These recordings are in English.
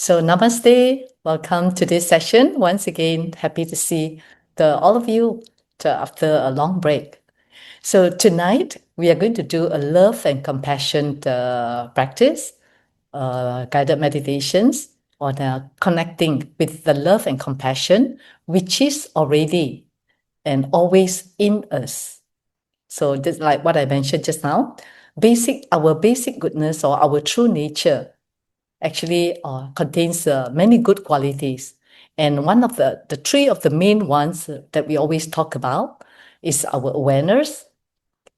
So namaste, welcome to this session. Once again, happy to see all of you after a long break. So tonight we are going to do a love and compassion practice, guided meditations on connecting with the love and compassion, which is already and always in us. So just like what I mentioned just now, our basic goodness or our true nature actually contains many good qualities. And one of the three of the main ones that we always talk about is our awareness,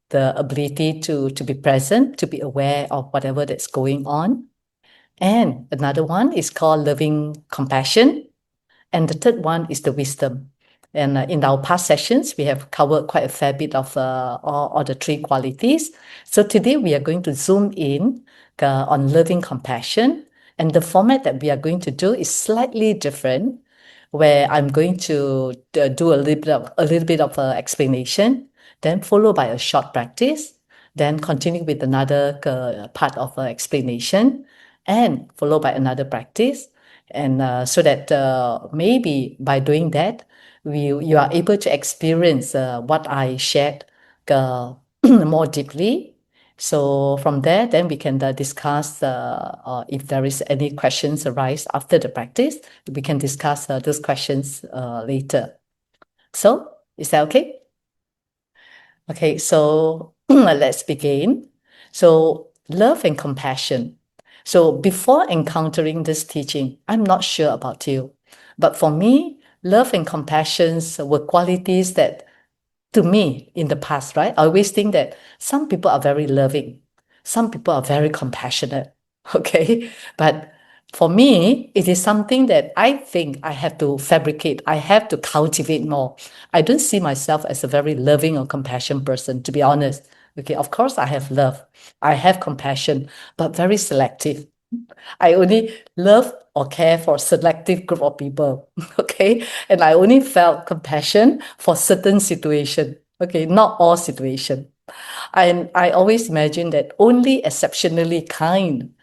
the ability to be present, to be aware of whatever that's going on. And another one is called loving compassion. And the third one is the wisdom. And in our past sessions, we have covered quite a fair bit of all the three qualities. So today we are going to zoom in on loving compassion. And the format that we are going to do is slightly different, where I'm going to do a little bit of explanation, then followed by a short practice, then continue with another part of explanation, and followed by another practice. And so that maybe by doing that, you are able to experience what I shared more deeply. So from there, then we can discuss if there is any questions arise after the practice. We can discuss those questions later. So is that okay? Okay, so let's begin. So love and compassion. So before encountering this teaching, I'm not sure about you, but for me, love and compassion were qualities that, to me, in the past, right? I always think that some people are very loving, some people are very compassionate, okay? But for me, it is something that I think I have to fabricate, I have to cultivate more. I don't see myself as a very loving or compassionate person, to be honest. Okay, of course, I have love, I have compassion, but very selective. I only love or care for a selective group of people, okay? And I only felt compassion for certain situation, okay? Not all situation. And I always imagine that only exceptionally kind,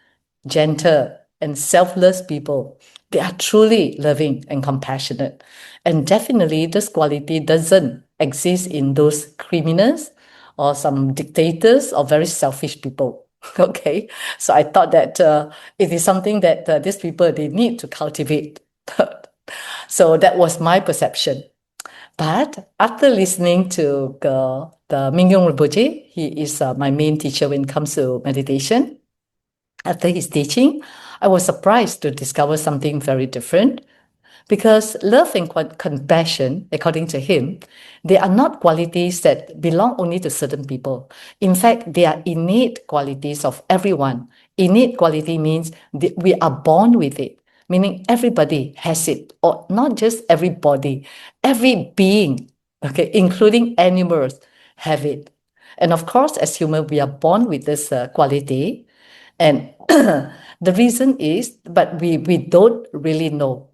gentle, and selfless people, they are truly loving and compassionate. And definitely this quality doesn't exist in those criminals or some dictators or very selfish people. Okay, so I thought that it is something that these people, they need to cultivate. So that was my perception. But after listening to the Mingyong Rinpoche, he is my main teacher when it comes to meditation. After his teaching, I was surprised to discover something very different, because love and compassion, according to him, they are not qualities that belong only to certain people. In fact, they are innate qualities of everyone. Innate quality means we are born with it, meaning everybody has it, or not just everybody, every being, okay, including animals, have it. And of course, as human, we are born with this quality. And the reason is, but we don't really know.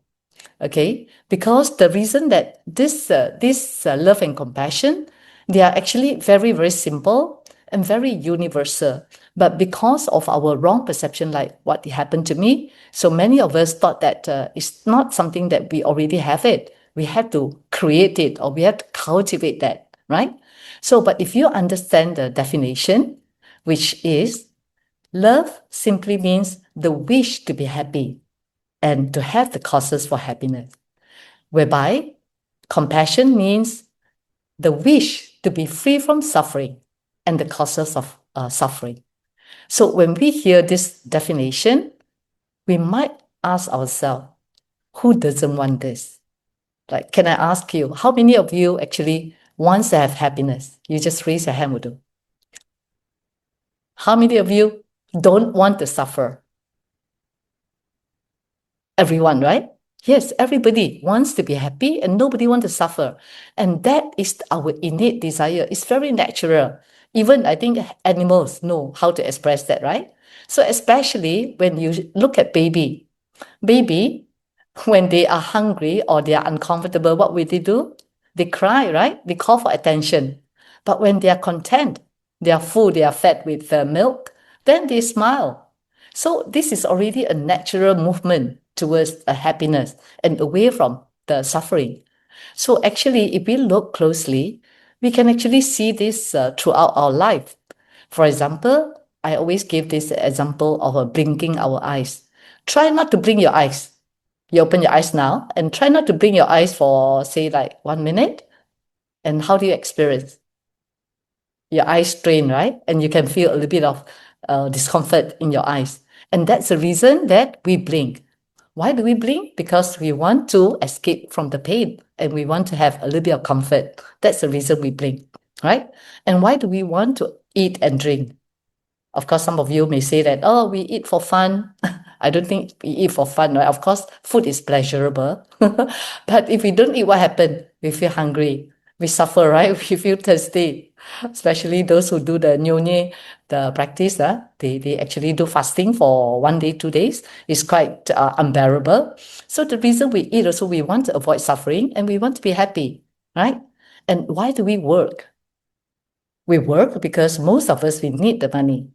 Okay, because the reason that this love and compassion, they are actually very, very simple and very universal, but because of our wrong perception, like what happened to me, so many of us thought that it's not something that we already have it, we have to create it, or we have to cultivate that, right? So but if you understand the definition, which is, love simply means the wish to be happy and to have the causes for happiness, whereby compassion means the wish to be free from suffering and the causes of suffering. So when we hear this definition, we might ask ourselves, who doesn't want this? Like, can I ask you, how many of you actually wants to have happiness? You just raise your hand, would you? How many of you don't want to suffer? Everyone, right? Yes, everybody wants to be happy and nobody wants to suffer. And that is our innate desire. It's very natural. Even I think animals know how to express that, right? So especially when you look at baby, when they are hungry or they are uncomfortable, what will they do? They cry, right? They call for attention. But when they are content, they are full, they are fed with milk, then they smile. So this is already a natural movement towards a happiness and away from the suffering. So actually, if we look closely, we can actually see this throughout our life. For example, I always give this example of blinking our eyes. Try not to blink your eyes. You open your eyes now and try not to blink your eyes for, say, like 1 minute. And how do you experience? Your eyes strain, right? And you can feel a little bit of discomfort in your eyes. And that's the reason that we blink. Why do we blink? Because we want to escape from the pain and we want to have a little bit of comfort. That's the reason we blink, right? And why do we want to eat and drink? Of course, some of you may say that, oh, we eat for fun. I don't think we eat for fun, right? Of course, food is pleasurable. But if we don't eat, what happens? We feel hungry. We suffer, right? We feel thirsty. Especially those who do the nyonye, the practice, they actually do fasting for 1 day, 2 days. It's quite unbearable. So the reason we eat also, we want to avoid suffering and we want to be happy, right? And why do we work? We work because most of us, we need the money.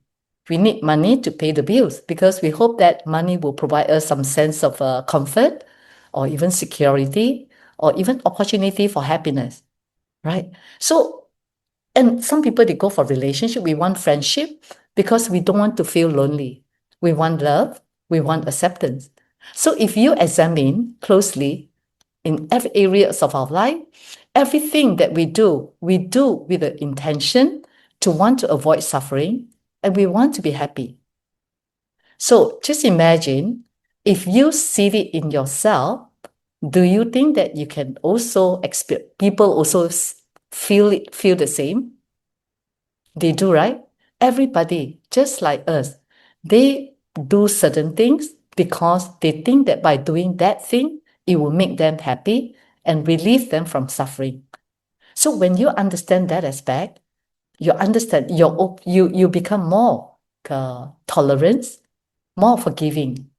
We need money to pay the bills because we hope that money will provide us some sense of comfort or even security or even opportunity for happiness, right? So, and some people, they go for relationship. We want friendship because we don't want to feel lonely. We want love. We want acceptance. So if you examine closely in every areas of our life, everything that we do with the intention to want to avoid suffering and we want to be happy. So just imagine if you see it in yourself, do you think that you can also experience, people also feel the same? They do, right? Everybody, just like us, they do certain things because they think that by doing that thing, it will make them happy and relieve them from suffering. So when you understand that aspect, you understand you become more tolerant, more forgiving.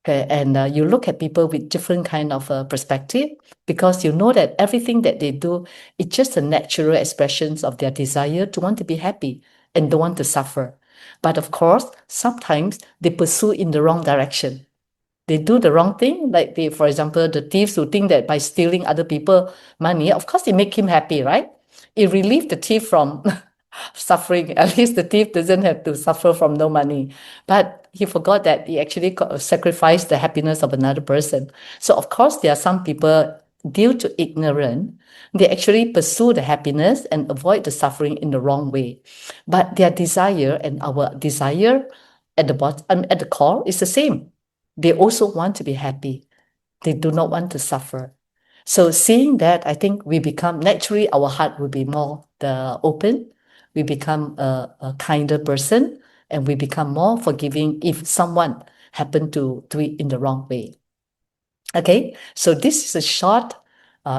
Okay, and you look at people with different kind of perspective because you know that everything that they do is just a natural expressions of their desire to want to be happy and don't want to suffer. But of course, sometimes they pursue in the wrong direction. They do the wrong thing, like they, for example, the thieves who think that by stealing other people money, of course, it make him happy, right? It relieve the thief from suffering. At least the thief doesn't have to suffer from no money. But he forgot that he actually sacrificed the happiness of another person. So of course, there are some people, due to ignorance, they actually pursue the happiness and avoid the suffering in the wrong way. But their desire and our desire at the bottom, at the core, is the same. They also want to be happy. They do not want to suffer. So seeing that, I think we become naturally, our heart will be more open. We become a kinder person and we become more forgiving if someone happen to do it in the wrong way. Okay, so this is a short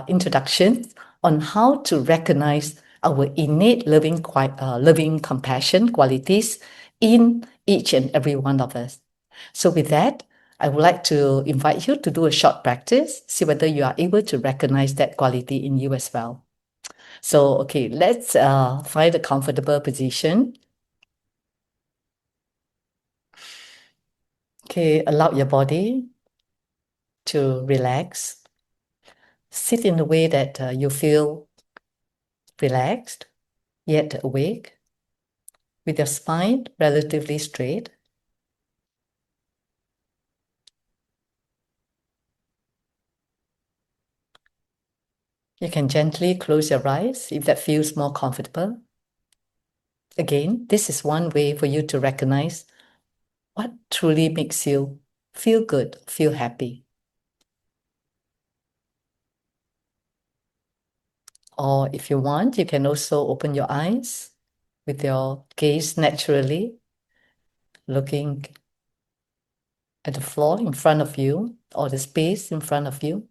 introduction on how to recognize our innate loving compassion qualities in each and every one of us. So with that, I would like to invite you to do a short practice, see whether you are able to recognize that quality in you as well. So, okay, let's find a comfortable position. Okay, allow your body to relax. Sit in a way that you feel relaxed, yet awake, with your spine relatively straight. You can gently close your eyes if that feels more comfortable. Again, this is one way for you to recognize what truly makes you feel good, feel happy. Or if you want, you can also open your eyes with your gaze naturally, looking at the floor in front of you or the space in front of you.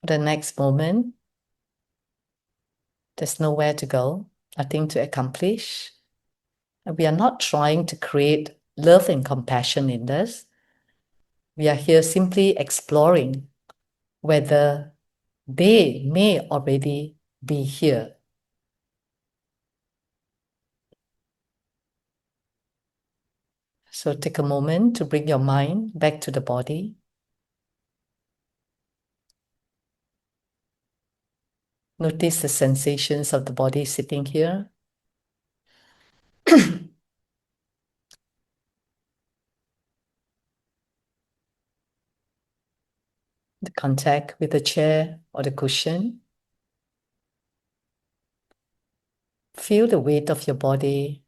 The next moment, there's nowhere to go, nothing to accomplish. And we are not trying to create love and compassion in us. We are here simply exploring whether they may already be here. So take a moment to bring your mind back to the body. Notice the sensations of the body sitting here. The contact with the chair or the cushion. Feel the weight of your body.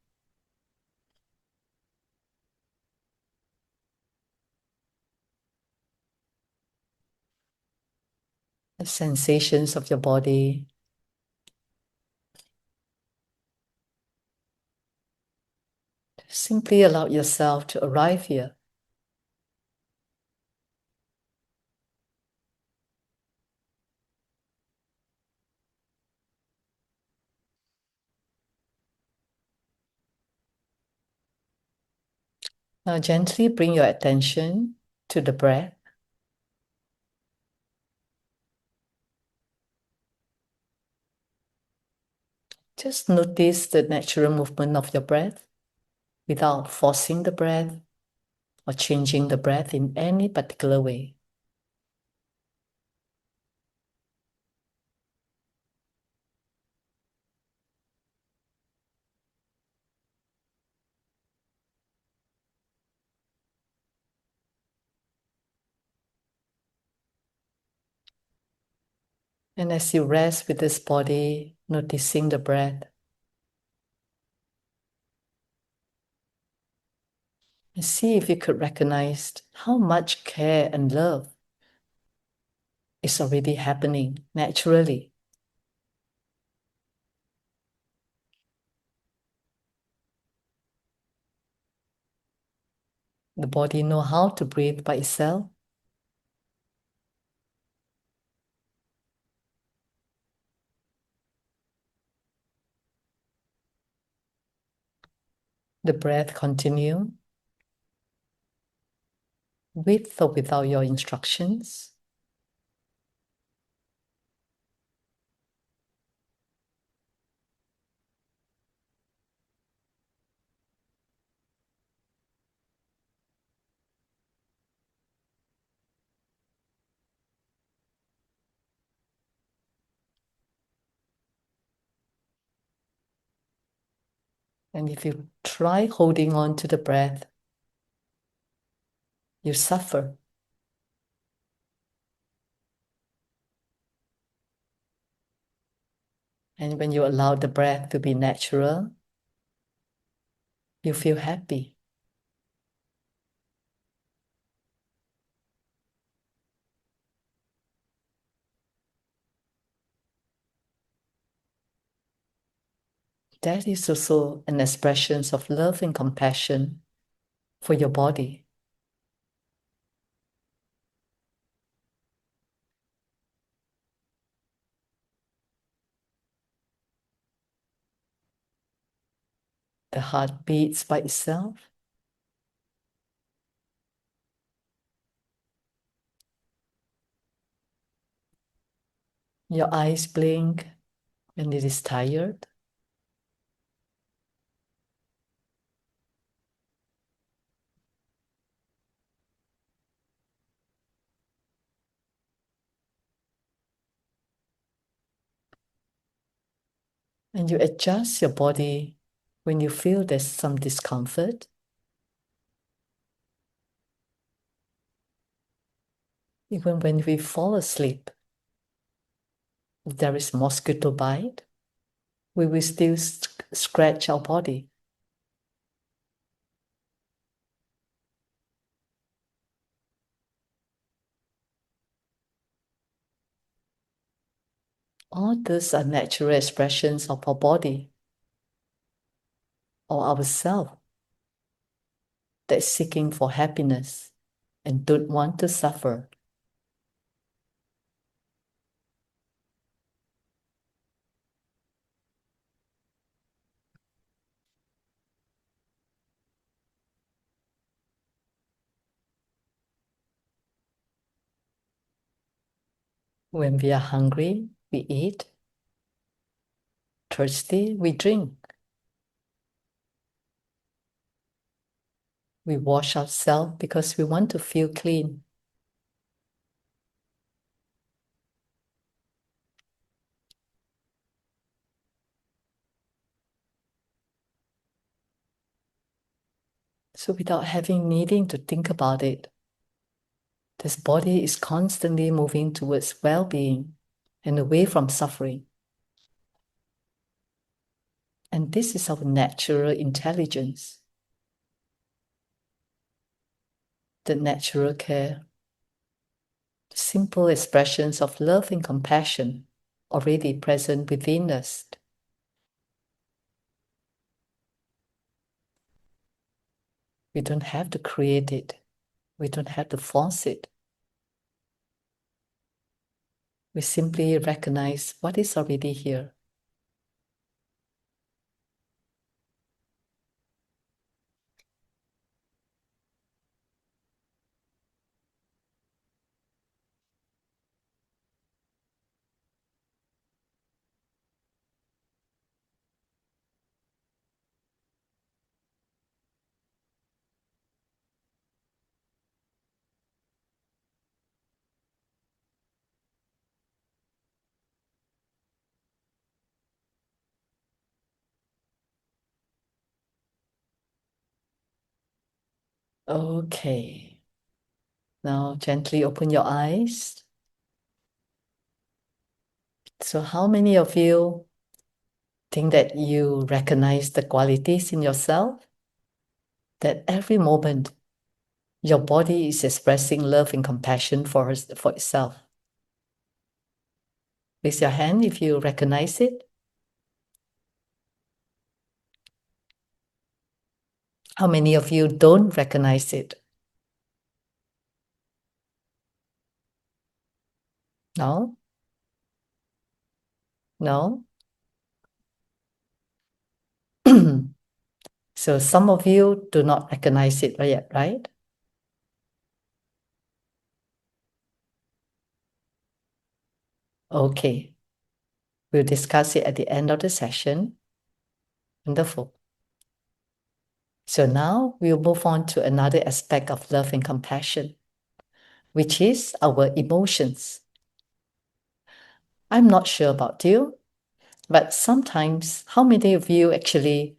The sensations of your body. Simply allow yourself to arrive here. Now gently bring your attention to the breath. Just notice the natural movement of your breath without forcing the breath or changing the breath in any particular way. And as you rest with this body, noticing the breath, and see if you could recognize how much care and love is already happening naturally. The body knows how to breathe by itself. The breath continue with or without your instructions. And if you try holding on to the breath, you suffer. And when you allow the breath to be natural, you feel happy. That is also an expression of love and compassion for your body. The heart beats by itself. Your eyes blink when it is tired. And you adjust your body when you feel there's some discomfort. Even when we fall asleep, if there is mosquito bite, we will still scratch our body. All these are natural expressions of our body or ourself that's seeking for happiness and don't want to suffer. When we are hungry, we eat. thirsty, we drink. We wash ourselves because we want to feel clean. So without needing to think about it, this body is constantly moving towards well-being and away from suffering. And this is our natural intelligence, the natural care, the simple expressions of love and compassion already present within us. We don't have to create it. We don't have to force it. We simply recognize what is already here. Okay. Now gently open your eyes. So how many of you think that you recognize the qualities in yourself? That every moment your body is expressing love and compassion for itself. Raise your hand if you recognize it. How many of you don't recognize it? No? No? So some of you do not recognize it yet, right? Okay. We'll discuss it at the end of the session. Wonderful. So now we'll move on to another aspect of love and compassion, which is our emotions. I'm not sure about you, but sometimes how many of you actually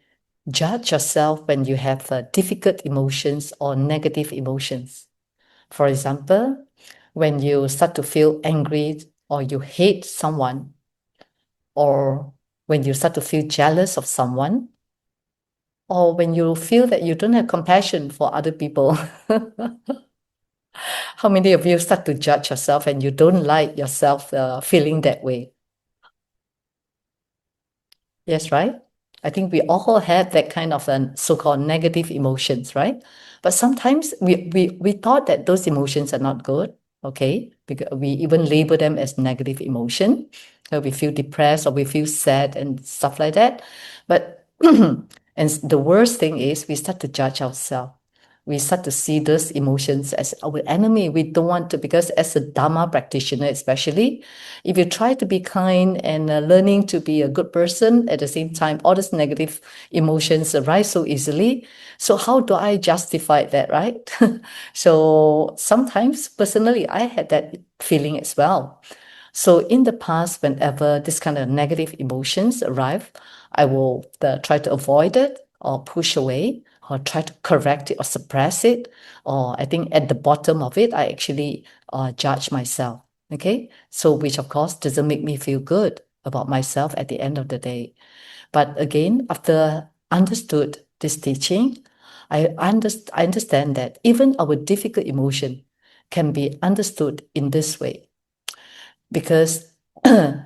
judge yourself when you have difficult emotions or negative emotions? For example, when you start to feel angry or you hate someone, or when you start to feel jealous of someone, or when you feel that you don't have compassion for other people. How many of you start to judge yourself and you don't like yourself feeling that way? Yes, right? I think we all have that kind of so-called negative emotions, right? But sometimes we thought that those emotions are not good, okay? Because we even label them as negative emotion. We feel depressed or we feel sad and stuff like that. But and the worst thing is we start to judge ourselves. We start to see those emotions as our enemy. We don't want to, because as a Dharma practitioner, especially, if you try to be kind and learning to be a good person, at the same time, all these negative emotions arise so easily. So how do I justify that, right? So sometimes, personally, I had that feeling as well. So in the past, whenever this kind of negative emotions arrive, I will try to avoid it or push away or try to correct it or suppress it. Or I think at the bottom of it, I actually judge myself. Okay. So which of course doesn't make me feel good about myself at the end of the day. But again, after understood this teaching, I understand that even our difficult emotion can be understood in this way. Because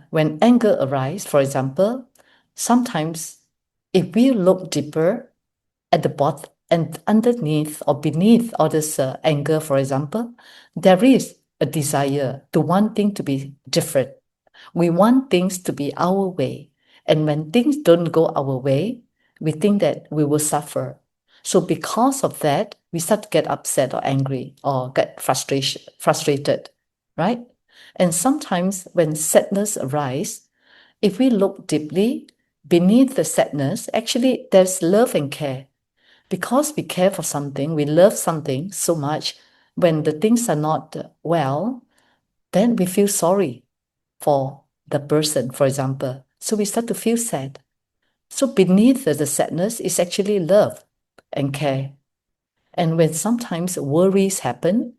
when anger arises, for example, sometimes if we look deeper at the bottom and underneath or beneath all this anger, for example, there is a desire to want things to be different. We want things to be our way. And when things don't go our way, we think that we will suffer. So because of that, we start to get upset or angry or get frustrated, right? And sometimes when sadness arises, if we look deeply, beneath the sadness, actually, there's love and care. Because we care for something, we love something so much, when the things are not well, then we feel sorry for the person, for example. So we start to feel sad. So beneath the sadness is actually love and care. And when sometimes worries happen,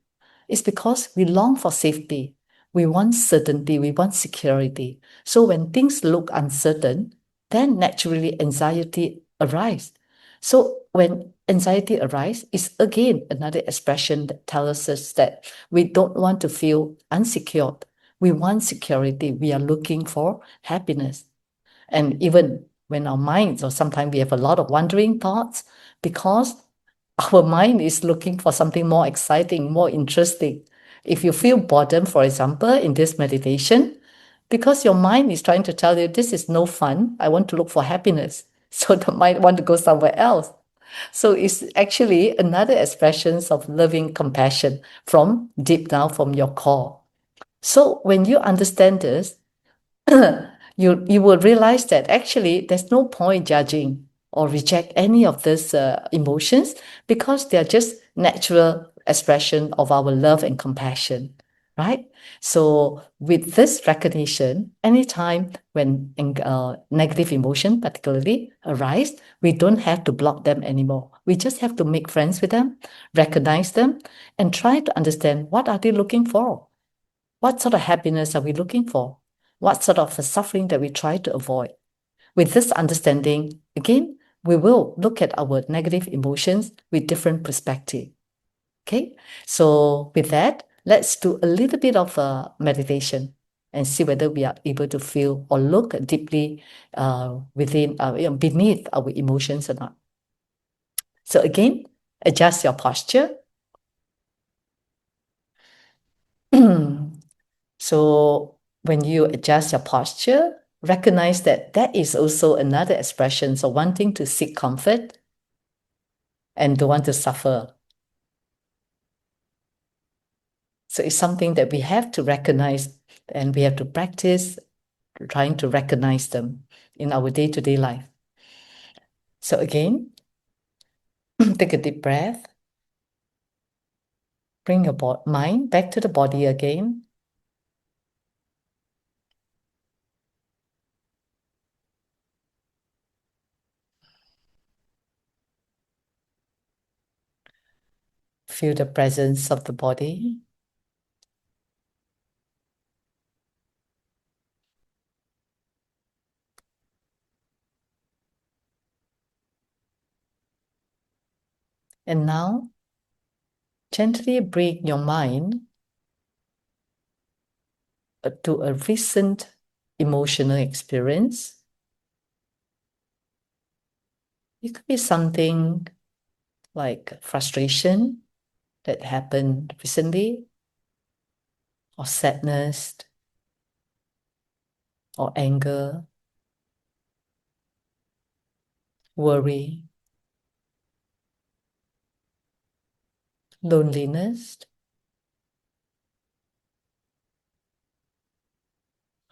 it's because we long for safety. We want certainty, we want security. So when things look uncertain, then naturally anxiety arises. So when anxiety arises, it's again another expression that tells us that we don't want to feel unsecured. We want security. We are looking for happiness. And even when our minds, or sometimes we have a lot of wandering thoughts, because our mind is looking for something more exciting, more interesting. If you feel boredom, for example, in this meditation, because your mind is trying to tell you, this is no fun, I want to look for happiness. So the mind want to go somewhere else. So it's actually another expression of loving compassion from deep down from your core. So when you understand this, you will realize that actually there's no point judging or reject any of these emotions, because they're just natural expression of our love and compassion, right? So with this recognition, anytime when negative emotion particularly arise, we don't have to block them anymore. We just have to make friends with them, recognize them, and try to understand, what are they looking for? What sort of happiness are we looking for? What sort of suffering that we try to avoid? With this understanding, again, we will look at our negative emotions with different perspective. Okay, so with that, let's do a little bit of a meditation and see whether we are able to feel or look deeply within, beneath our emotions or not. So again, adjust your posture. So when you adjust your posture, recognize that that is also another expression of wanting to seek comfort and don't want to suffer. So it's something that we have to recognize, and we have to practice trying to recognize them in our day-to-day life. So again, take a deep breath. Bring your mind back to the body again. Feel the presence of the body. And now, gently bring your mind to a recent emotional experience. It could be something like frustration that happened recently, or sadness, or anger, worry, loneliness,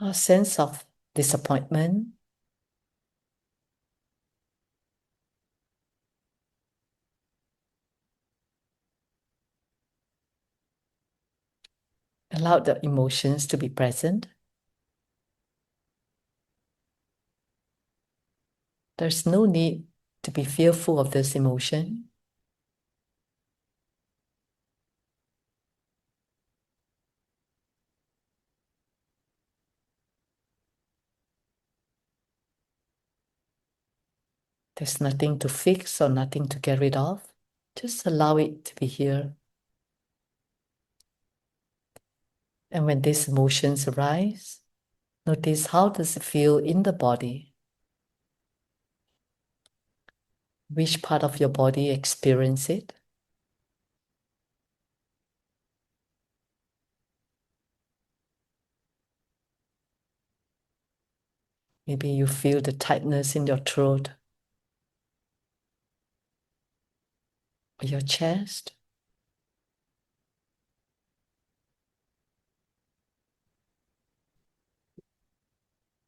or sense of disappointment. Allow the emotions to be present. There's no need to be fearful of this emotion. There's nothing to fix or nothing to get rid of. Just allow it to be here. And when these emotions arise, notice, how does it feel in the body? Which part of your body experience it? Maybe you feel the tightness in your throat or your chest,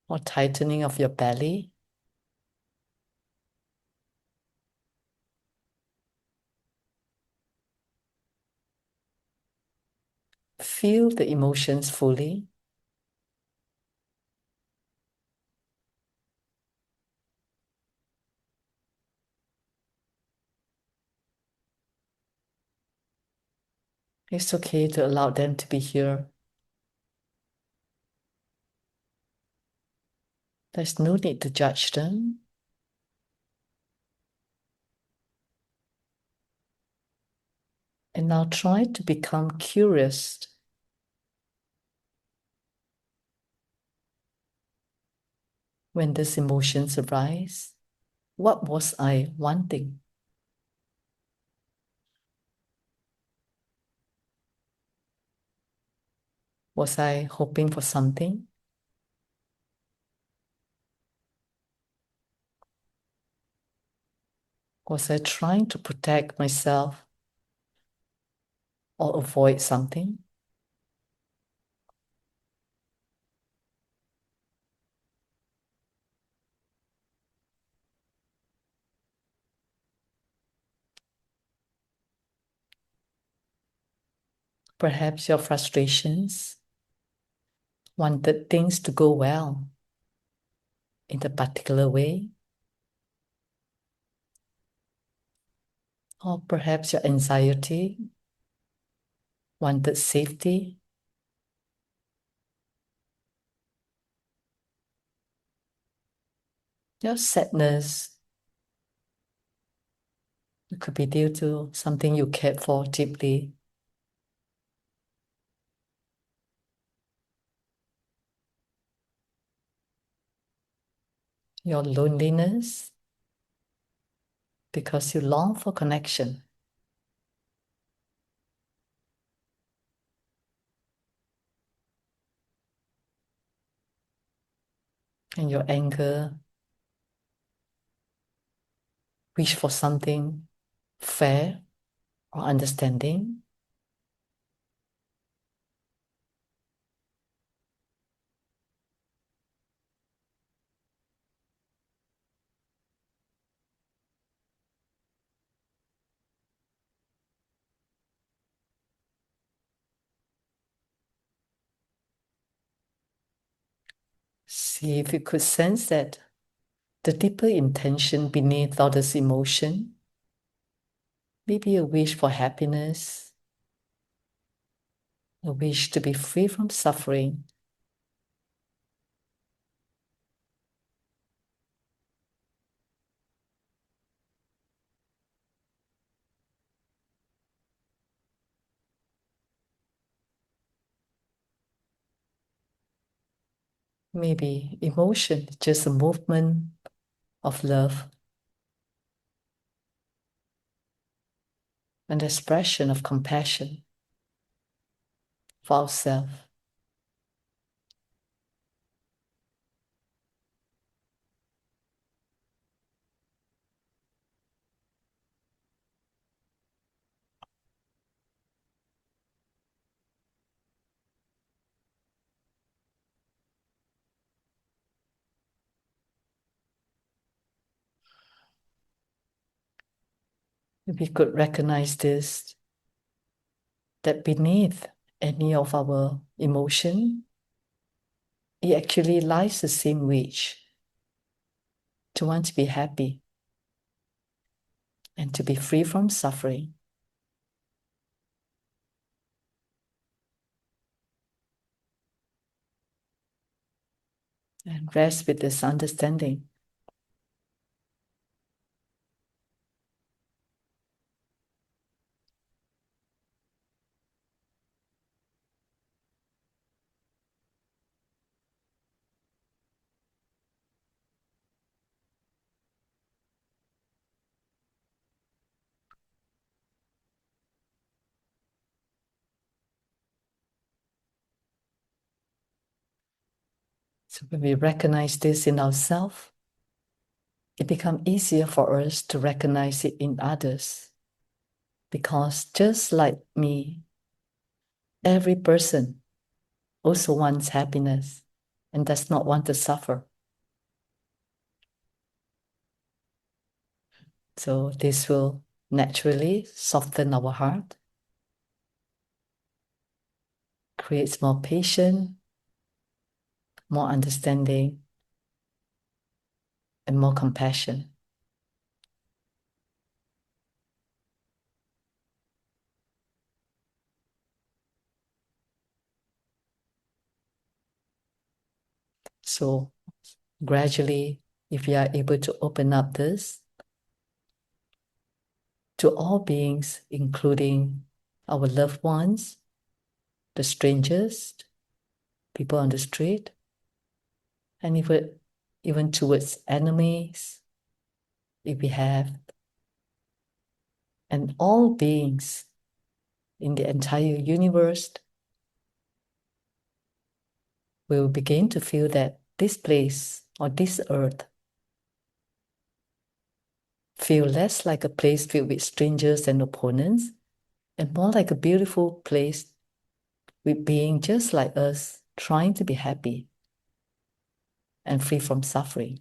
or tightening of your belly. feel the emotions fully. It's okay to allow them to be here. There's no need to judge them. And now try to become curious when these emotions arise. What was I wanting? Was I hoping for something? Was I trying to protect myself or avoid something? Perhaps your frustrations wanted things to go well in a particular way. Or perhaps your anxiety wanted safety. Your sadness, it could be due to something you cared for deeply. Your loneliness, because you long for connection. And your anger, wish for something fair or understanding. See if you could sense that the deeper intention beneath all this emotion, maybe a wish for happiness, a wish to be free from suffering. Maybe emotion is just a movement of love, an expression of compassion for ourselves. If we could recognize this, that beneath any of our emotion, it actually lies the same wish to want to be happy and to be free from suffering. And rest with this understanding. So when we recognize this in ourselves, it becomes easier for us to recognize it in others. Because just like me, every person also wants happiness and does not want to suffer. So this will naturally soften our heart creates more patience, more understanding, and more compassion. So gradually, if you are able to open up this to all beings, including our loved ones, the strangers, people on the street, and even towards enemies, if we have, and all beings in the entire universe, we will begin to feel that this place or this earth feel less like a place filled with strangers and opponents, and more like a beautiful place with beings just like us, trying to be happy and free from suffering.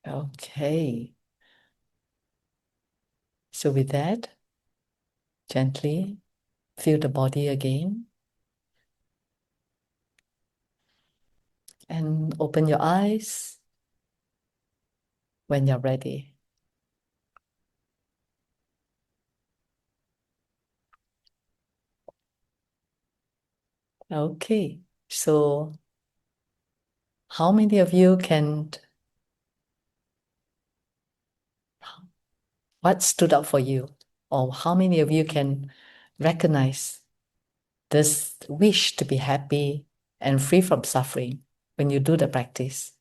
Okay. So with that, gently feel the body again and open your eyes when you're ready. Okay. So how many of you what stood out for you? Or how many of you can recognize this wish to be happy and free from suffering when you do the practice?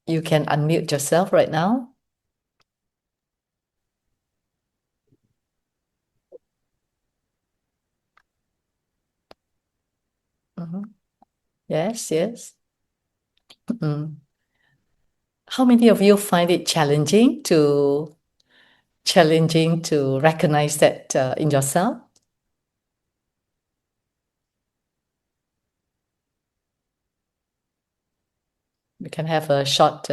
You can unmute yourself right now. Yes, yes. How many of you find it challenging to recognize that in yourself? We can have a short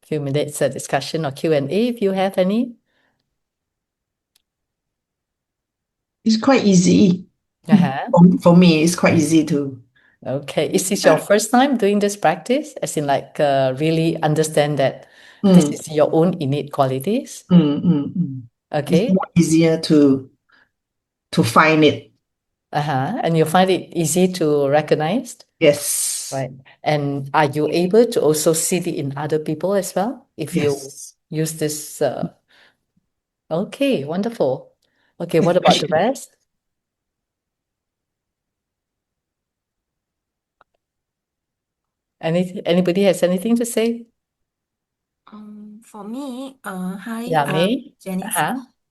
few minutes discussion or Q&A if you have any. It's quite easy. For me, it's quite easy to. Okay. Is this your first time doing this practice? As in like really understand that this is your own innate qualities? It's Okay. more easier to find it. And you find it easy to recognize? Yes. Right. And are you able to also see it in other people as well? If you Yes. use this, okay, wonderful. Okay, what about the rest? Anybody has anything to say? For me, hi, Yeah, me. Janice.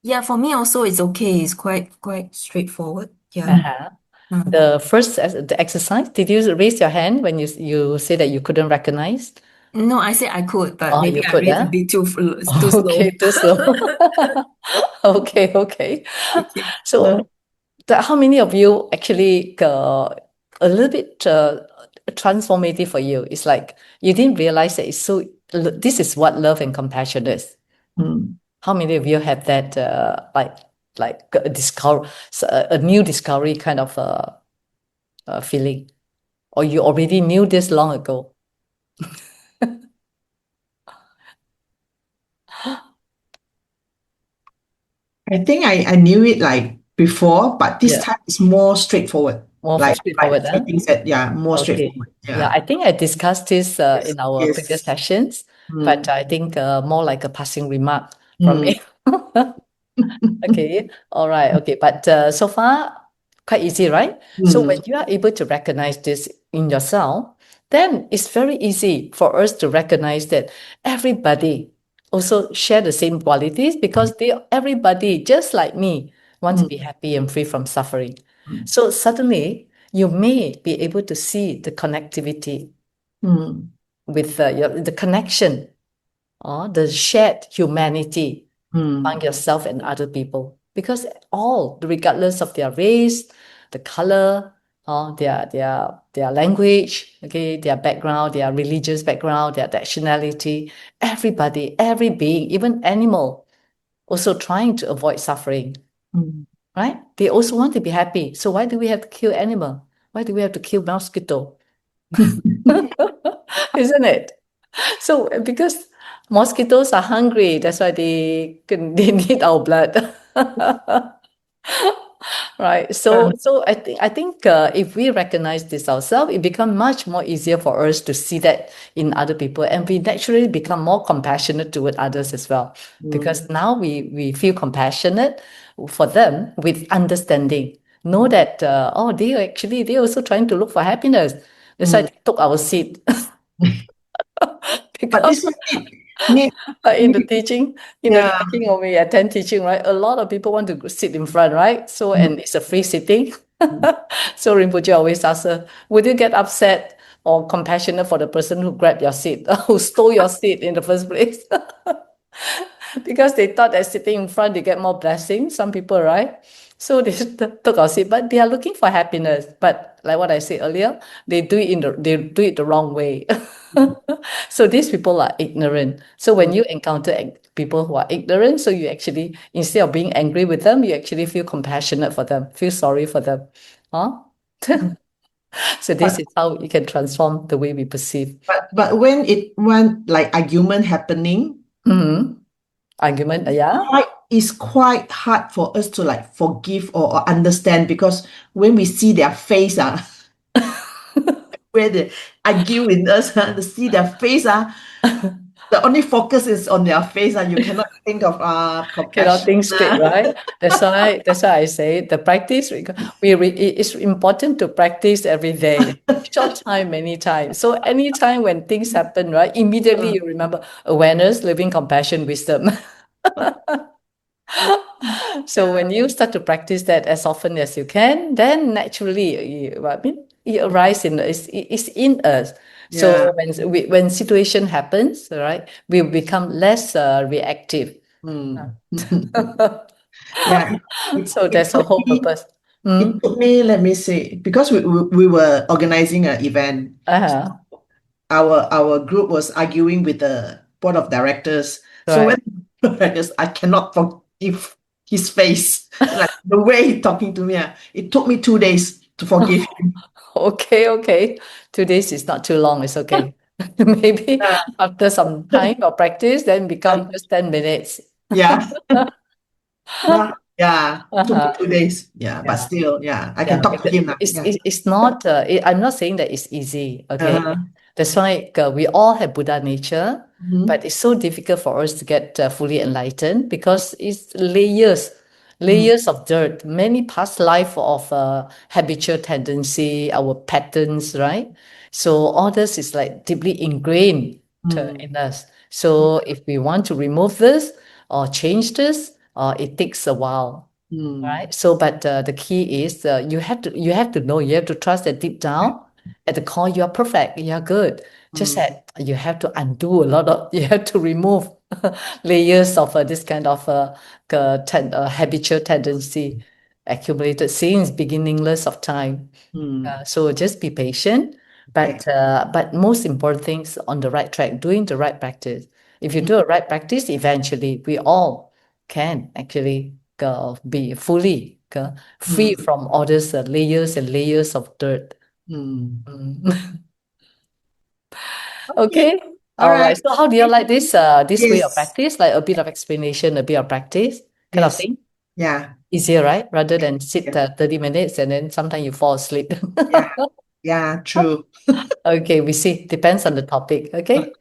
Yeah, for me also it's okay. It's quite straightforward. Yeah. The first the exercise, did you raise your hand when you say that you couldn't recognize? No, I said I could, but Oh, maybe you I could, raised a yeah? bit too Okay, slow. too slow. Okay. Okay. So how many of you actually a little bit transformative for you? It's like you didn't realize that this is what love and compassion is. How many of you have that like a new discovery kind of feeling, or you already knew this long ago? I think I knew it like before, but this time it's more straightforward. More Like straightforward, I think that more Okay. straightforward. Yeah, Yeah. I think I discussed this Yes. in our previous Yes. sessions, but I think more like a passing remark from Mm. me. Okay, all right, okay. But so far, quite easy, right? So when you are able to recognize this in yourself, then it's very easy for us to recognize that everybody also share the same qualities because everybody, just like me, want to be happy and free from suffering. So suddenly, you may be able to see the connectivity with the connection or the shared humanity among yourself and other people. Because all, regardless of their race, the color, their language, okay, their background, their religious background, their nationality, everybody, every being, even animal, also trying to avoid suffering, Mm. right? They also want to be happy. So why do we have to kill animal? Why do we have to kill mosquito? Isn't it? So because mosquitoes are hungry, that's why they need our blood. Right. Uh, So I think if we recognize this ourselves, it becomes much more easier for us to see that in other people, and we naturally become more compassionate toward others as well. Because now we feel compassionate for them with understanding. Know that they also trying to look for happiness. That's why mm. they took our seat But because this one need, in the teaching, yeah. teaching or we attend teaching, right? A lot of people want to sit in front, right? So, Mm. and it's a free sitting. Mm. So Rinpoche always asks her, would you get upset or compassionate for the person who grabbed your seat, who stole your seat in the first place? Because they thought that sitting in front, they get more blessings, some people, right? So they took our seat, but they are looking for happiness. But like what I said earlier, they do it the wrong way. So these people are ignorant. So when Mm. you encounter people who are ignorant, so you actually, instead of being angry with them, you actually feel compassionate for them, feel sorry for them. Huh? Mm. So this But is how you can transform the way we perceive. but when like argument happening, Mhm. Argument, yeah. it's quite hard for us to like forgive or understand because when we see their face, where they argue with us, to see their face, the only focus is on their face, you cannot think of Cannot compassion. think straight, right? That's why I say the practice. It's important to practice every day, short time, many times. So anytime when things happen, right, immediately Uh, you remember awareness, living compassion, wisdom. So when you start to practice that as often as you can, then naturally, it arises it's in us. yeah. So when situation happens, right, we become less reactive. Mm. Yeah, So it that's the took whole me, purpose. Mm? let me say, because we were organizing an event. Uh-huh. Our group was arguing with the board of directors. So Right. when directors, I cannot forgive his face, like the way he talking to me. It took me 2 days to forgive him. Okay, okay. 2 days is not too long. It's okay. Maybe Yeah, after some time of practice, then become just 10 minutes. yeah, yeah, yeah. Took me Uh-huh. 2 days. Yeah, but Yeah. still, yeah, I can Yeah, talk to because him now. Yeah. it's not, I'm not saying that it's easy, okay? Uh-huh. That's why we all have Buddha nature, Mhm. but it's so difficult for us to get fully enlightened because it's layers, Mm. layers of dirt, many past life of habitual tendency, our patterns, right? So all this is like deeply ingrained Mm. in us. So if we want to remove this or change this, it takes a while. Mm. Right. So, but the key is you have to know, you have to trust that deep down at the core you are perfect, you are good. Just Mm. that you have to undo a lot of, you have to remove layers of this kind of habitual tendency accumulated since beginningless of time. Mm. So just be patient, Okay. but most important things on the right track, doing the right practice. If you do a right practice, eventually we all can actually be fully free Mm. from all these layers and layers of dirt. Mm. Mm. Okay. Okay. All All right. right. So how do you like this way of Yes. practice? Like a bit of explanation, a bit of practice, kind of Yes. thing. Yeah. Easier, right? Rather than sit Yeah. 30 minutes and then sometimes you fall asleep. Yeah. Yeah. True. Okay, we see. Depends on the topic. Okay. Okay.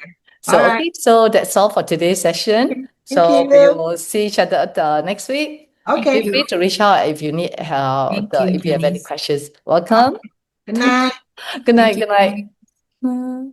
All So, right. okay, so that's all for today's session. Thank So we you. will see each other next week. Feel Okay. free to reach out if you need Thank you, if you have any Janice. questions. Welcome. Good night. Good Thank night. you. Good night. Mm.